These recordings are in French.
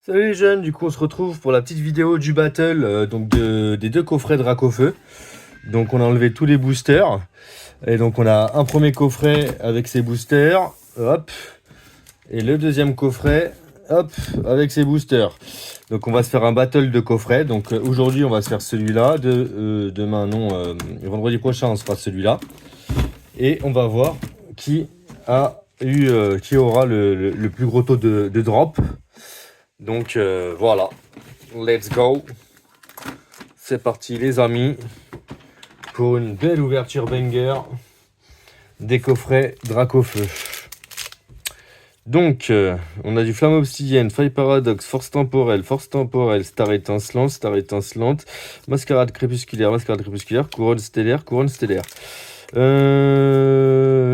Salut les jeunes, du coup on se retrouve pour la petite vidéo du battle des deux coffrets Dracofeu. Donc on a enlevé tous les boosters. Et donc on a un premier coffret avec ses boosters, hop. Et le deuxième coffret, hop, avec ses boosters. Donc on va se faire un battle de coffrets. Donc aujourd'hui on va se faire celui-là. Demain non, vendredi prochain on se fera celui-là. Et on va voir qui aura le plus gros taux de drop. Donc voilà, let's go. C'est parti les amis pour une belle ouverture banger des coffrets Dracofeu. Donc on a du Flamme Obsidienne, Faille Paradoxe, Force Temporelle, Star Étincelante, Mascarade Crépusculaire, Couronne Stellaire.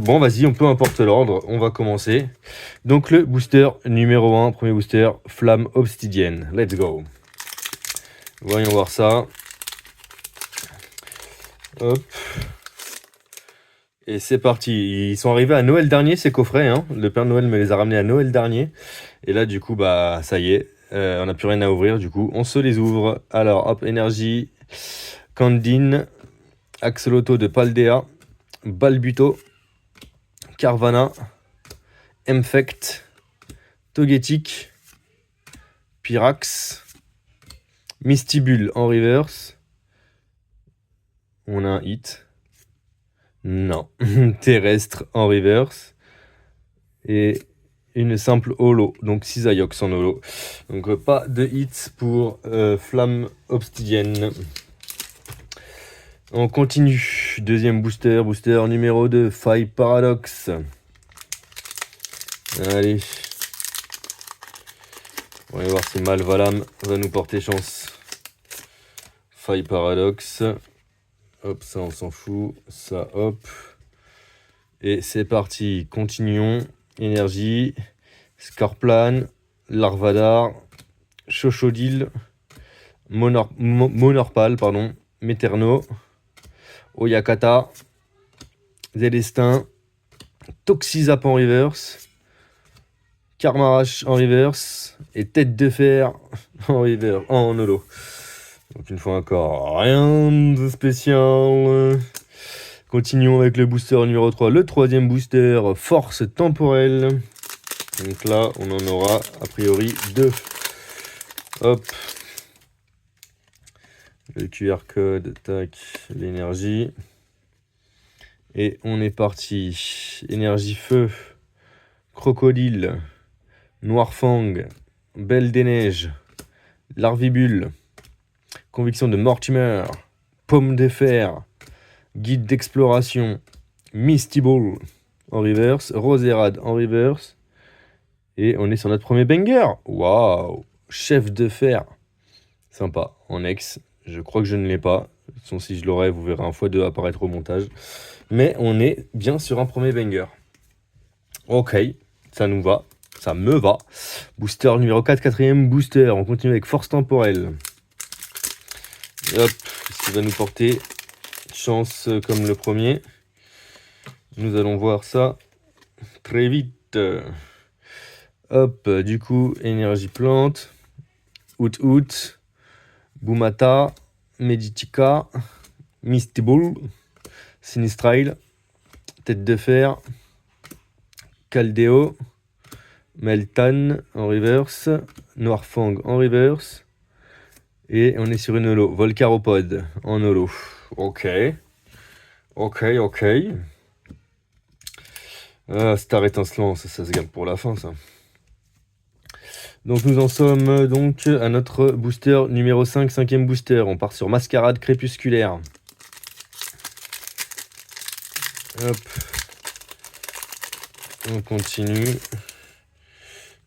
Bon vas-y, peu importe l'ordre, on va commencer. Donc le booster numéro 1, premier booster, Flamme Obsidienne. Let's go. Voyons voir ça. Hop. Et c'est parti. Ils sont arrivés à Noël dernier, ces coffrets. Hein. Le Père Noël me les a ramenés à Noël dernier. Et là, du coup, bah ça y est. On n'a plus rien à ouvrir. Du coup, on se les ouvre. Alors, hop, énergie. Candine. Axolotl de Paldea. Balbuto. Carvana. Mfect. Togetic. Pyrax. Mistibule en reverse. On a un hit. Non. Terrestre en reverse. Et une simple holo. Donc Cisaiox en holo. Donc pas de hits pour Flamme Obsidienne. On continue. Deuxième booster. Booster numéro 2. Faille Paradoxe. Allez. On va voir si Malvalam va nous porter chance. Faille Paradoxe. Hop, ça on s'en fout. Ça, hop. Et c'est parti. Continuons. Énergie. Scarplan. Larvadar. Chochodile. Monorpal, pardon. Meterno. Oyakata. Zélestin. Toxizap en reverse. Karmarash en reverse. Et Tête de Fer en reverse. En holo. Donc une fois encore, rien de spécial. Continuons avec le booster numéro 3. Le troisième booster, Force Temporelle. Donc là, on en aura a priori 2. Hop. Le QR code, tac, l'énergie. Et on est parti. Énergie feu. Crocodile. Noirfang. Belle des neiges. Larvibule. Conviction de Mortimer. Pomme de fer. Guide d'exploration. Misty Ball en reverse. Roserade en reverse. Et on est sur notre premier banger. Waouh. Chef de fer. Sympa. En ex. Je crois que je ne l'ai pas. De toute façon, si je l'aurais, vous verrez un x2 apparaître au montage. Mais on est bien sur un premier banger. Ok. Ça nous va. Ça me va. Booster numéro 4, quatrième booster. On continue avec Force Temporelle. Hop, ce qui va nous porter chance comme le premier. Nous allons voir ça très vite. Hop, du coup, énergie plante. Out. Boumata. Meditica. Misty Ball. Sinistrail. Tête de fer. Caldeo. Meltan en reverse. Noirfang en reverse. Et on est sur une holo. Volcaropode en holo. Ok. Star étincelant, ça se garde pour la fin, ça. Donc nous en sommes donc à notre booster numéro 5, cinquième booster. On part sur Mascarade Crépusculaire. Hop. On continue.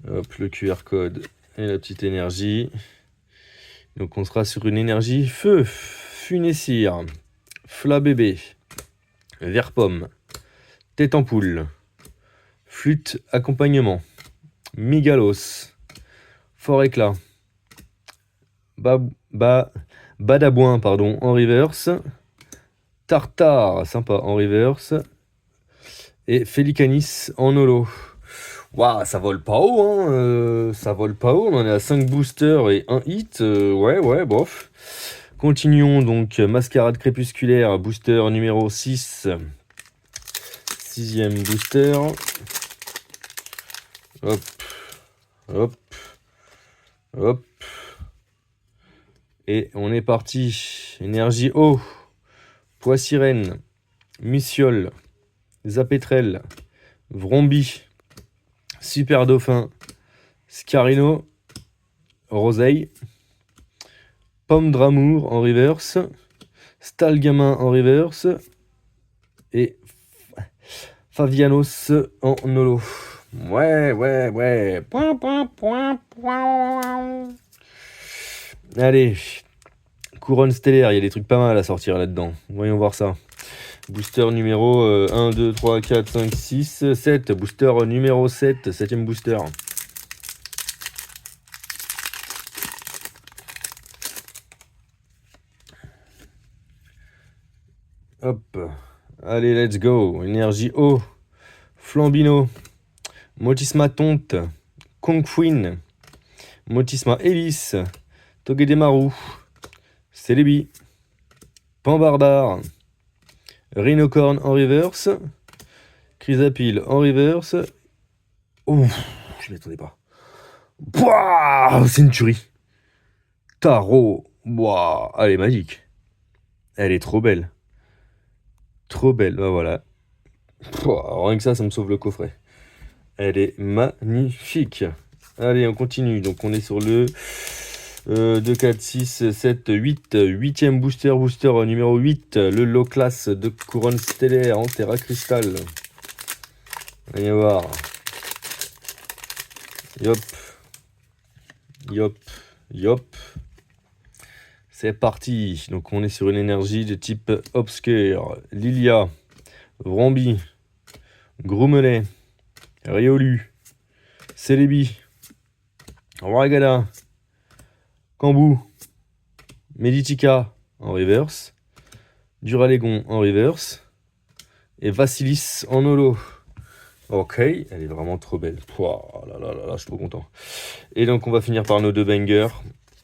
Hop, le QR code et la petite énergie. Donc on sera sur une énergie feu, Funessir, Flabébé, Verpomme, Tête en poule, Flûte accompagnement, Migalos, Fort éclat, Badabouin pardon, en reverse, Tartare, sympa en reverse, et Félicanis en holo. Waouh, ça vole pas haut, hein. Ça vole pas haut. On en est à 5 boosters et 1 hit. Ouais, bof. Continuons donc. Mascarade crépusculaire, booster numéro 6. Sixième booster. Hop. Hop. Hop. Et on est parti. Énergie eau. Pois sirène. Mussiole. Zapétrel. Vrombi. Super dauphin. Scarino. Roseille. Pomme d'amour en reverse. Stalgamin en reverse. Et Favianos en holo. Ouais. Allez. Couronne stellaire, il y a des trucs pas mal à sortir là-dedans. Voyons voir ça. Booster numéro 1, 2, 3, 4, 5, 6, 7. Booster numéro 7, 7ème booster. Hop. Allez, let's go. Énergie eau. Flambino. Motisma tonte. Kongfuin. Motisma hélice. Togedemaru. Celebi. Pambardar. Rhinocorn en reverse. Chrysapile en reverse. Ouf, je m'y attendais pas. Pouah, c'est une tuerie. Tarot. Ouah, elle est magique. Elle est trop belle. Trop belle, bah voilà. Pouah, rien que ça me sauve le coffret. Elle est magnifique. Allez, on continue. Donc on est sur le 2, 4, 6, 7, 8. 8ème booster numéro 8. Le low class de couronne stellaire en terra cristal. Allez voir. Yop. C'est parti. Donc on est sur une énergie de type obscur. Lilia. Vrombi. Groomelet. Riolu. Celebi. Ragala. Kambou. Meditica en reverse. Duralégon en reverse. Et Vassilis en holo. Ok, elle est vraiment trop belle. Pouah, là, je suis trop content. Et donc on va finir par nos deux bangers.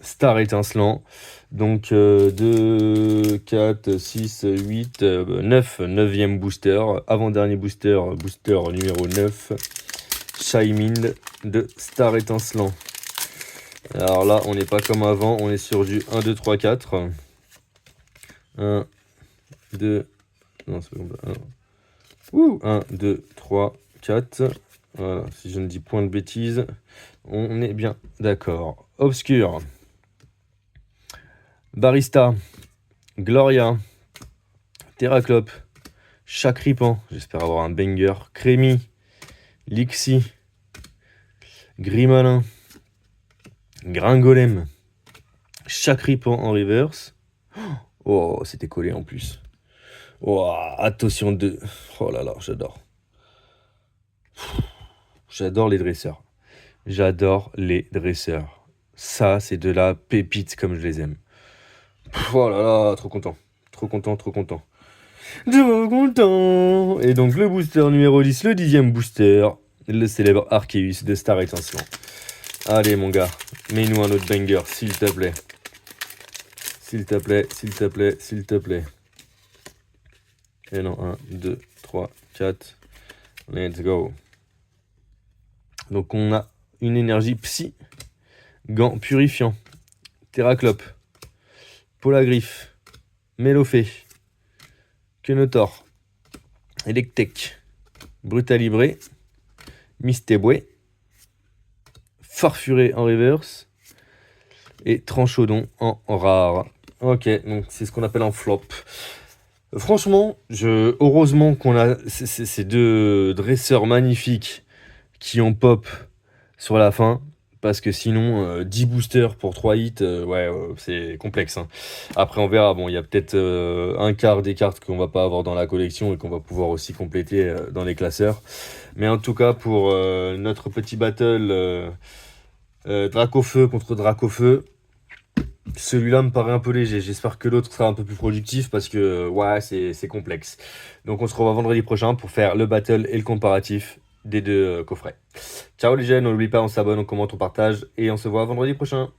Star étincelant. Donc 2, 4, 6, 8, 9. 9ème booster. Avant-dernier booster numéro 9. Shaymin de Star étincelant. Alors là, on n'est pas comme avant, on est sur du 1, 2, 3, 4. 1, 2, non, c'est pas comme ça. 1, 2, 3, 4. Voilà, si je ne dis point de bêtises, on est bien d'accord. Obscur. Barista. Gloria. Terraclope. Chacripan. J'espère avoir un banger. Crémy. Lixi. Grimalin. Gringolem. Chacripan en reverse. Oh, c'était collé en plus. Oh, attention 2. Oh là là, j'adore. J'adore les dresseurs. Ça, c'est de la pépite comme je les aime. Oh là là, trop content. Et donc le booster numéro 10, le 10ème booster, le célèbre Arceus de Star étincelant. Allez mon gars, mets-nous un autre banger, s'il te plaît. S'il te plaît. Et non, 1, 2, 3, 4. Let's go. Donc on a une énergie psy. Gant purifiant. Terraclope. Polagriffe. Mélofée. Quenotor. Electek. Brutalibré. Mystéboué. Farfuré en reverse. Et Tranchodon en rare. Ok, donc c'est ce qu'on appelle un flop. Franchement, heureusement qu'on a ces deux dresseurs magnifiques qui ont pop sur la fin. Parce que sinon, 10 boosters pour 3 hits, c'est complexe. Hein. Après, on verra. Bon, il y a peut-être un quart des cartes qu'on va pas avoir dans la collection et qu'on va pouvoir aussi compléter dans les classeurs. Mais en tout cas, pour notre petit battle Dracofeu contre Dracofeu, celui-là me paraît un peu léger. J'espère que l'autre sera un peu plus productif parce que, c'est complexe. Donc, on se revoit vendredi prochain pour faire le battle et le comparatif. des deux coffrets. Ciao les jeunes, n'oublie pas, on s'abonne, on commente, on partage et on se voit vendredi prochain.